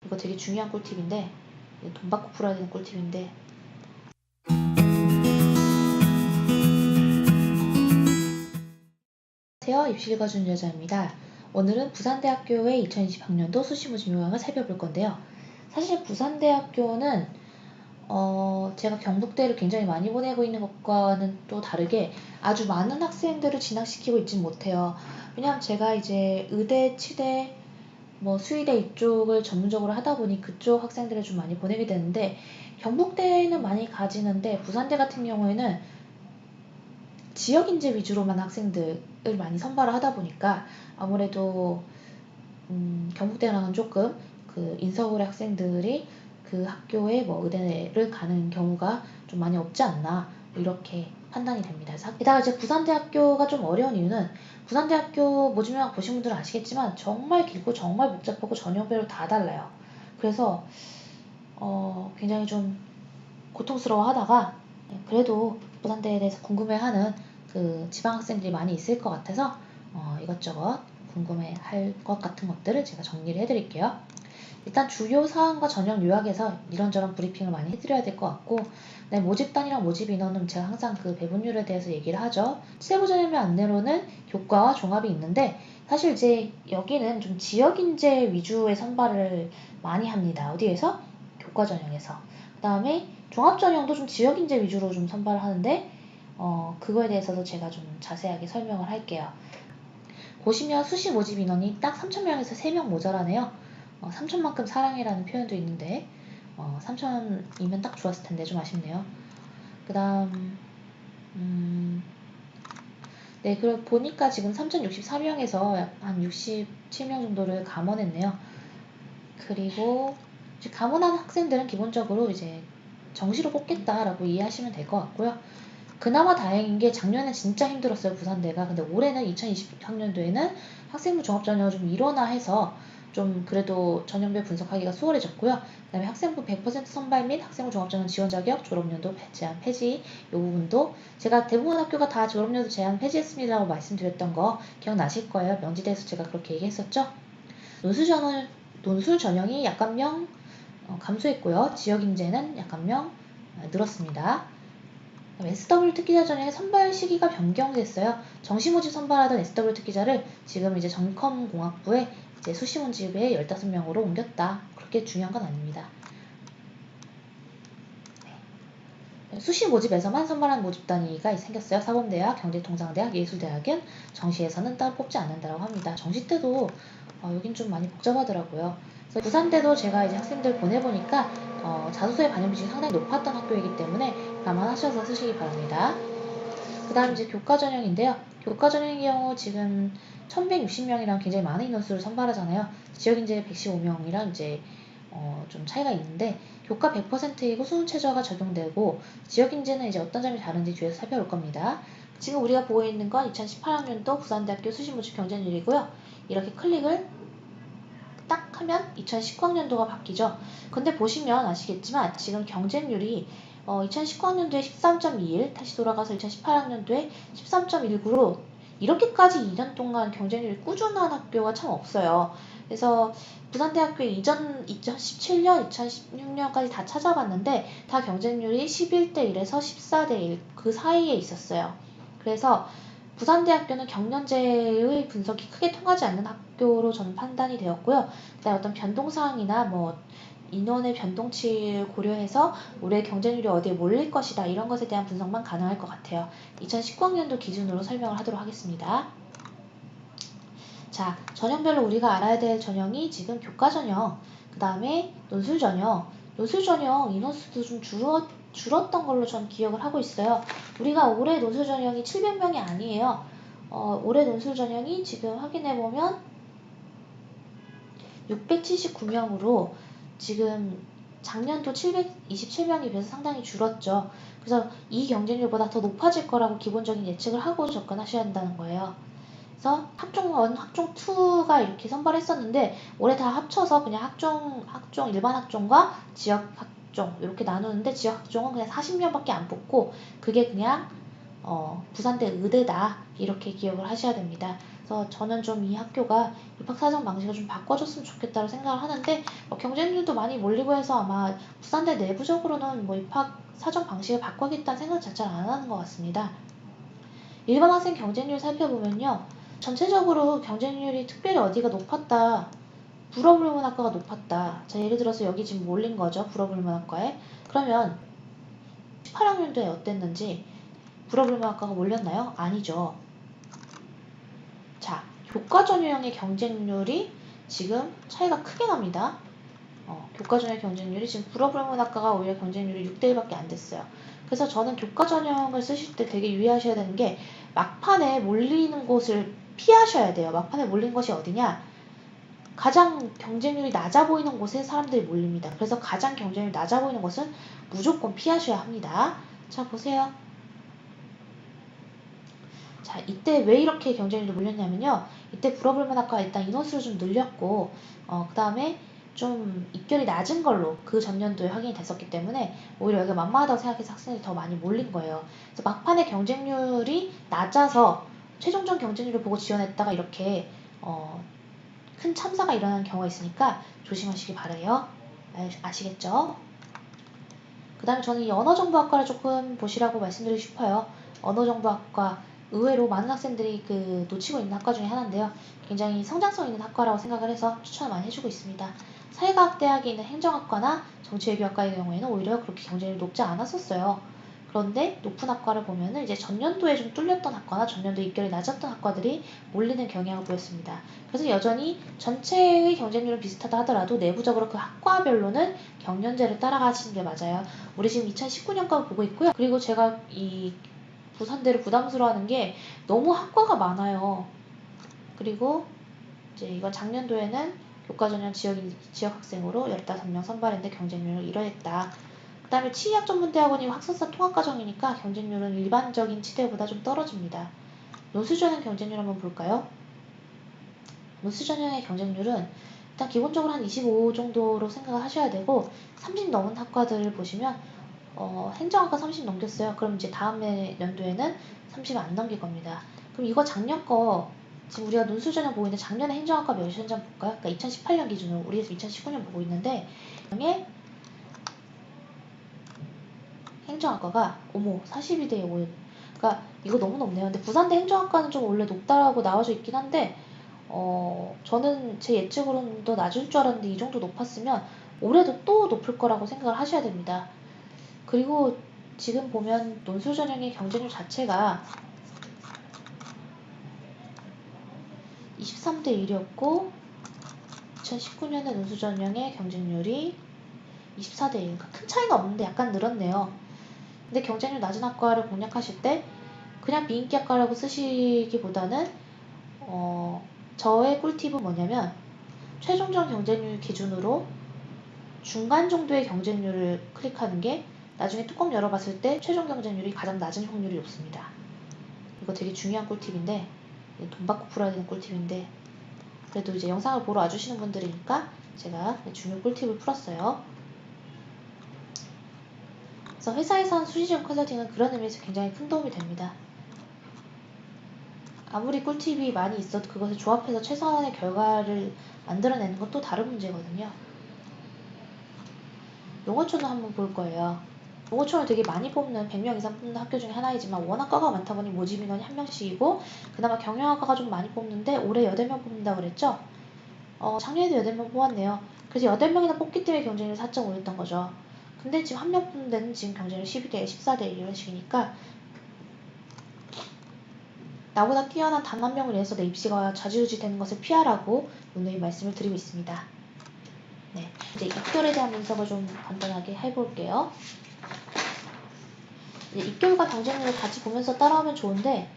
이거 되게 중요한 꿀팁인데, 돈 받고 풀어야 되는 꿀팁인데, 안녕하세요. 입시 읽어주는 여자입니다. 오늘은 부산대학교의 2020학년도 수시모집 요강을 살펴볼 건데요. 사실 부산대학교는 제가 경북대를 굉장히 많이 보내고 있는 것과는 또 다르게 아주 많은 학생들을 진학시키고 있진 못해요. 왜냐하면 제가 이제 의대, 치대, 수의대 이쪽을 전문적으로 하다 보니 그쪽 학생들을 좀 많이 보내게 되는데, 경북대는 많이 가지는데 부산대 같은 경우에는 지역인재 위주로만 학생들을 많이 선발을 하다 보니까 아무래도 경북대랑은 조금 그 인서울의 학생들이 그 학교에 의대를 가는 경우가 좀 많이 없지 않나, 이렇게 판단이 됩니다. 게다가 이제 부산대학교가 좀 어려운 이유는, 부산대학교 모집영역 보신 분들은 아시겠지만 정말 길고 정말 복잡하고 전형별로 다 달라요. 그래서 굉장히 좀 고통스러워하다가, 그래도 부산대에 대해서 궁금해하는 그 지방학생들이 많이 있을 것 같아서 이것저것 궁금해할 것 같은 것들을 제가 정리를 해드릴게요. 일단 주요 사항과 전형 요약에서 이런저런 브리핑을 많이 해드려야 될 것 같고, 모집단이랑 모집 인원은 제가 항상 그 배분율에 대해서 얘기를 하죠. 세부 전형별 안내로는 교과와 종합이 있는데, 사실 이제 여기는 좀 지역인재 위주의 선발을 많이 합니다. 어디에서? 교과 전형에서. 그 다음에 종합 전형도 좀 지역인재 위주로 좀 선발을 하는데, 그거에 대해서도 제가 좀 자세하게 설명을 할게요. 보시면 수시 모집 인원이 딱 3,000명에서 3명 모자라네요. 3,000만큼 사랑해라는 표현도 있는데 3,000이면 딱 좋았을 텐데 좀 아쉽네요. 그 다음 네, 그리고 보니까 지금 3,064명에서 한 67명 정도를 감원했네요. 그리고 감원한 학생들은 기본적으로 이제 정시로 뽑겠다라고 이해하시면 될 것 같고요. 그나마 다행인 게 작년에 진짜 힘들었어요, 부산대가. 근데 올해는 2020학년도에는 학생부 종합전형을 좀 일원화해서 좀 그래도 전형별 분석하기가 수월해졌고요. 그다음에 학생부 100% 선발 및 학생부 종합전형 지원 자격 졸업연도 제한 폐지, 이 부분도 제가 대부분 학교가 다 졸업연도 제한 폐지했습니다라고 말씀드렸던 거 기억나실 거예요. 명지대에서 제가 그렇게 얘기했었죠. 논술 전형이 약간명 감소했고요. 지역인재는 약간명 늘었습니다. SW 특기자 전형의 선발 시기가 변경됐어요. 정시 모집 선발하던 SW 특기자를 지금 이제 전컴공학부에 이제 수시 모집에 15명으로 옮겼다. 그렇게 중요한 건 아닙니다. 수시 모집에서만 선발한 모집 단위가 생겼어요. 사범대학, 경제통상대학, 예술대학은 정시에서는 따로 뽑지 않는다고 합니다. 정시 때도 여긴 좀 많이 복잡하더라고요. 그래서 부산대도 제가 이제 학생들 보내보니까 자소서의 반영 비중이 상당히 높았던 학교이기 때문에 감안하셔서 쓰시기 바랍니다. 그 다음 이제 교과 전형인데요. 교과 전형의 경우 지금 1160명이랑 굉장히 많은 인원수를 선발하잖아요. 지역인재 115명이랑 이제 좀 차이가 있는데, 교과 100%이고 수능 최저가 적용되고, 지역인재는 이제 어떤 점이 다른지 뒤에서 살펴볼 겁니다. 지금 우리가 보고 있는 건 2018학년도 부산대학교 수시모집 경쟁률이고요. 이렇게 클릭을 딱 하면 2019학년도가 바뀌죠. 근데 보시면 아시겠지만 지금 경쟁률이 2019학년도에 13.21, 다시 돌아가서 2018학년도에 13.19로 이렇게까지 2년 동안 경쟁률이 꾸준한 학교가 참 없어요. 그래서 부산대학교의 이전 2017년, 2016년까지 다 찾아봤는데 다 경쟁률이 11대1에서 14대1 그 사이에 있었어요. 그래서 부산대학교는 경년제의 분석이 크게 통하지 않는 학교로 저는 판단이 되었고요. 그다음에 어떤 변동사항이나 인원의 변동치를 고려해서 올해 경쟁률이 어디에 몰릴 것이다, 이런 것에 대한 분석만 가능할 것 같아요. 2019학년도 기준으로 설명을 하도록 하겠습니다. 자, 전형별로 우리가 알아야 될 전형이 지금 교과 전형, 그 다음에 논술 전형, 인원수도 좀 줄었던 걸로 전 기억을 하고 있어요. 우리가 올해 논술 전형이 700명이 아니에요. 올해 논술 전형이 지금 확인해보면 679명으로 지금 작년도 727명에 비해서 상당히 줄었죠. 그래서 이 경쟁률보다 더 높아질 거라고 기본적인 예측을 하고 접근하셔야 한다는 거예요. 그래서 학종 1, 학종 2가 이렇게 선발했었는데 올해 다 합쳐서 그냥 학종 일반 학종과 지역 학종 이렇게 나누는데, 지역 학종은 그냥 40명밖에 안 뽑고 그게 그냥 부산대 의대다, 이렇게 기억을 하셔야 됩니다. 그래서 저는 좀 이 학교가 입학 사정 방식을 좀 바꿔줬으면 좋겠다고 생각을 하는데 경쟁률도 많이 몰리고 해서 아마 부산대 내부적으로는 입학 사정 방식을 바꿔야겠다는 생각 자체를 안 하는 것 같습니다. 일반 학생 경쟁률 살펴보면요. 전체적으로 경쟁률이 특별히 어디가 높았다. 불어불문학과가 높았다. 자, 예를 들어서 여기 지금 몰린 거죠. 불어불문학과에. 그러면 18학년도에 어땠는지 불어불문학과가 몰렸나요? 아니죠. 자, 교과 전형의 경쟁률이 지금 차이가 크게 납니다. 교과 전형 경쟁률이 지금 불어불문학과가 오히려 경쟁률이 6대1밖에 안 됐어요. 그래서 저는 교과 전형을 쓰실 때 되게 유의하셔야 되는 게 막판에 몰리는 곳을 피하셔야 돼요. 막판에 몰린 것이 어디냐? 가장 경쟁률이 낮아 보이는 곳에 사람들이 몰립니다. 그래서 가장 경쟁률이 낮아 보이는 곳은 무조건 피하셔야 합니다. 자, 보세요. 자, 이때 왜 이렇게 경쟁률이 몰렸냐면요. 이때 불어불문학과 일단 인원수를 좀 늘렸고 그 다음에 좀 입결이 낮은 걸로 그 전년도에 확인이 됐었기 때문에 오히려 여기가 만만하다고 생각해서 학생들이 더 많이 몰린 거예요. 그래서 막판에 경쟁률이 낮아서 최종전 경쟁률을 보고 지원했다가 이렇게 큰 참사가 일어나는 경우가 있으니까 조심하시기 바라요. 아시겠죠? 그 다음에 저는 이 언어정보학과를 조금 보시라고 말씀드리고 싶어요. 언어정보학과 의외로 많은 학생들이 놓치고 있는 학과 중에 하나인데요. 굉장히 성장성 있는 학과라고 생각을 해서 추천을 많이 해주고 있습니다. 사회과학대학에 있는 행정학과나 정치외교학과의 경우에는 오히려 그렇게 경쟁률이 높지 않았었어요. 그런데 높은 학과를 보면은 이제 전년도에 좀 뚫렸던 학과나 전년도에 입결이 낮았던 학과들이 몰리는 경향을 보였습니다. 그래서 여전히 전체의 경쟁률은 비슷하다 하더라도 내부적으로 그 학과별로는 경연제를 따라가시는 게 맞아요. 우리 지금 2019년까지 보고 있고요. 그리고 제가 이 부산대를 부담스러워하는 게 너무 학과가 많아요. 그리고 이제 이건 작년도에는 교과전형 지역 학생으로 15명 선발했는데 경쟁률을 1위했다. 그 다음에 치의학전문대학원이 학사사 통합과정이니까 경쟁률은 일반적인 치대보다 좀 떨어집니다. 노수전형 경쟁률 한번 볼까요? 노수전형의 경쟁률은 일단 기본적으로 한 25 정도로 생각을 하셔야 되고 30 넘은 학과들을 보시면 행정학과 30 넘겼어요. 그럼 이제 다음 연도에는 30 안 넘길 겁니다. 그럼 이거 작년 거 지금 우리가 논술전형 보고 있는데 작년에 행정학과 몇이었는지 한번 볼까요? 그러니까 2018년 기준으로 우리 2019년 보고 있는데 행정학과가 42대 5. 그러니까 이거 너무 높네요. 근데 부산대 행정학과는 좀 원래 높다라고 나와져 있긴 한데 저는 제 예측으로는 더 낮을 줄 알았는데 이 정도 높았으면 올해도 또 높을 거라고 생각을 하셔야 됩니다. 그리고 지금 보면 논술전형의 경쟁률 자체가 23대 1이었고 2019년에 논술전형의 경쟁률이 24대 1. 그러니까 큰 차이가 없는데 약간 늘었네요. 근데 경쟁률 낮은 학과를 공략하실 때 그냥 비인기 학과라고 쓰시기보다는 저의 꿀팁은 뭐냐면 최종전 경쟁률 기준으로 중간 정도의 경쟁률을 클릭하는 게 나중에 뚜껑 열어봤을 때 최종 경쟁률이 가장 낮은 확률이 높습니다. 이거 되게 중요한 꿀팁인데 돈 받고 풀어야 되는 꿀팁인데 그래도 이제 영상을 보러 와주시는 분들이니까 제가 중요 꿀팁을 풀었어요. 그래서 회사에서 한 수시적 컨설팅은 그런 의미에서 굉장히 큰 도움이 됩니다. 아무리 꿀팁이 많이 있어도 그것을 조합해서 최선의 결과를 만들어내는 건 또 다른 문제거든요. 용어촌을 한번 볼 거예요. 용어촌을 되게 많이 뽑는 100명 이상 뽑는 학교 중에 하나이지만 워낙 과가 많다 보니 모집 인원이 한 명씩이고 그나마 경영학과가 좀 많이 뽑는데 올해 8명 뽑는다고 그랬죠? 작년에도 8명 뽑았네요. 그래서 8명이나 뽑기 때문에 경쟁률이 4.5였던 거죠. 근데 지금 한 명 뽑는 데는 지금 경쟁률 12대 14대 1 이런 식이니까 나보다 뛰어난 단 한 명을 위해서 내 입시가 좌지우지 되는 것을 피하라고 누누이 말씀을 드리고 있습니다. 네, 이제 입결에 대한 분석을 좀 간단하게 해볼게요. 이제 입결과 경쟁률을 같이 보면서 따라오면 좋은데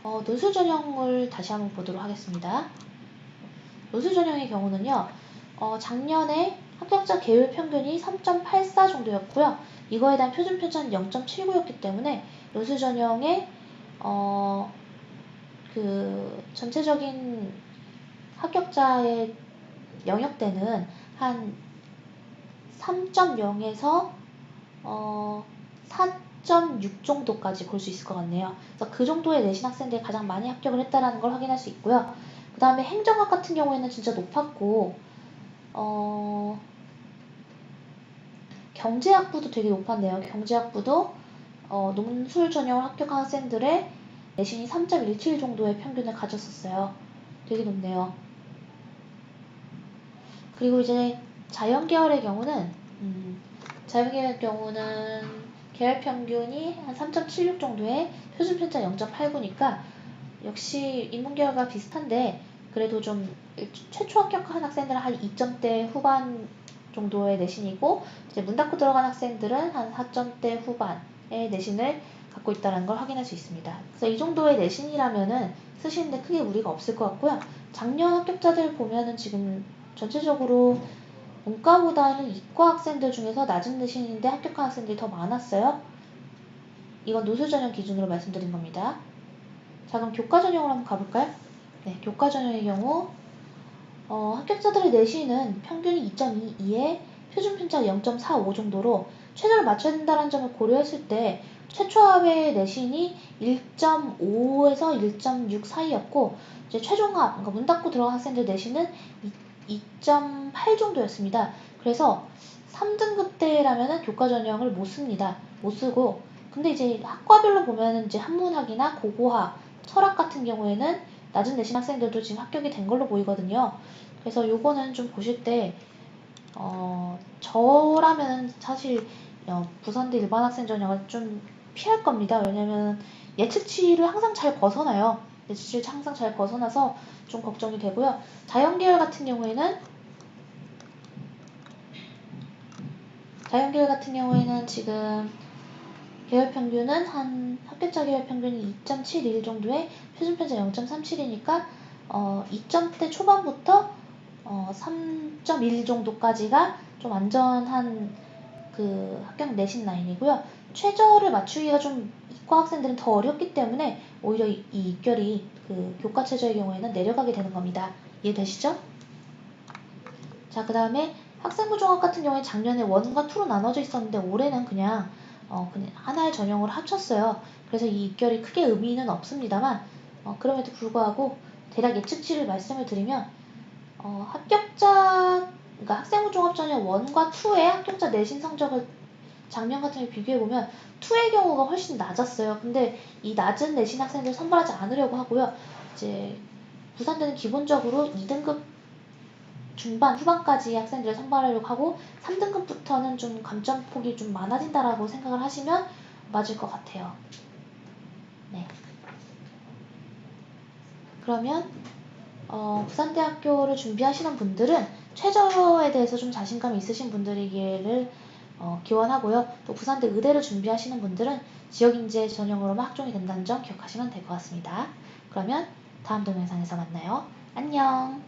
논술 전형을 다시 한번 보도록 하겠습니다. 논술 전형의 경우는요. 작년에 합격자 계율 평균이 3.84 정도였고요. 이거에 대한 표준 편차는 0.79였기 때문에 논술 전형의 전체적인 합격자의 영역대는 한 3.0에서 4.6 정도까지 볼 수 있을 것 같네요. 그래서 그 정도의 내신 학생들이 가장 많이 합격을 했다는 걸 확인할 수 있고요. 그 다음에 행정학 같은 경우에는 진짜 높았고 경제학부도 되게 높았네요. 경제학부도 논술 전형을 합격한 학생들의 내신이 3.17 정도의 평균을 가졌었어요. 되게 높네요. 그리고 이제 자연계열의 경우는 계열 평균이 한 3.76 정도에 표준 편차 0.89니까 역시 인문계열과 비슷한데 그래도 좀 최초 합격한 학생들은 한 2점대 후반 정도의 내신이고 이제 문 닫고 들어간 학생들은 한 4점대 후반의 내신을 갖고 있다는 걸 확인할 수 있습니다. 그래서 이 정도의 내신이라면은 쓰시는데 크게 무리가 없을 것 같고요. 작년 합격자들 보면은 지금 전체적으로 문과보다는 이과 학생들 중에서 낮은 내신인데 합격한 학생들이 더 많았어요. 이건 노술 전형 기준으로 말씀드린 겁니다. 자, 그럼 교과 전형으로 한번 가볼까요? 네, 교과 전형의 경우 합격자들의 내신은 평균이 2.22에 표준 편차가 0.45 정도로 최저를 맞춰야 된다는 점을 고려했을 때 최초 합의 내신이 1.5에서 1.6 사이였고 이제 최종 합, 그러니까 문 닫고 들어간 학생들 내신은 2.8 정도였습니다. 그래서 3등급대라면은 교과 전형을 못 씁니다. 못 쓰고 근데 이제 학과별로 보면은 이제 한문학이나 고고학, 철학 같은 경우에는 낮은 내신 학생들도 지금 합격이 된 걸로 보이거든요. 그래서 요거는 좀 보실 때 저라면 사실 부산대 일반 학생 전형을 좀 피할 겁니다. 왜냐면 예측치를 항상 잘 벗어나요. 예측치를 항상 잘 벗어나서 좀 걱정이 되고요. 자연계열 같은 경우에는 지금 계열 평균은 합격자 계열 평균이 2.71 정도에 표준 편차 0.37이니까 2점대 초반부터 3.1 정도까지가 좀 안전한 그 합격 내신 라인이고요. 최저를 맞추기가 좀 이과 학생들은 더 어렵기 때문에 오히려 이 입결이 그 교과 최저의 경우에는 내려가게 되는 겁니다. 이해되시죠? 자, 그 다음에 학생부 종합 같은 경우에 작년에 1과 2로 나눠져 있었는데 올해는 그냥 하나의 전형으로 합쳤어요. 그래서 이 입결이 크게 의미는 없습니다만 그럼에도 불구하고 대략 예측치를 말씀을 드리면 그러니까 학생부 종합 전형 1과 2의 합격자 내신 성적을 작년 같은 게 비교해보면 2의 경우가 훨씬 낮았어요. 근데 이 낮은 내신 학생들 선발하지 않으려고 하고요. 이제 부산대는 기본적으로 2등급 중반, 후반까지 학생들을 선발하려고 하고 3등급부터는 좀 감점폭이 좀 많아진다라고 생각을 하시면 맞을 것 같아요. 네. 그러면 부산대학교를 준비하시는 분들은 최저에 대해서 좀 자신감이 있으신 분들이기를 기원하고요. 또 부산대 의대를 준비하시는 분들은 지역인재 전형으로만 학종이 된다는 점 기억하시면 될 것 같습니다. 그러면 다음 동영상에서 만나요. 안녕.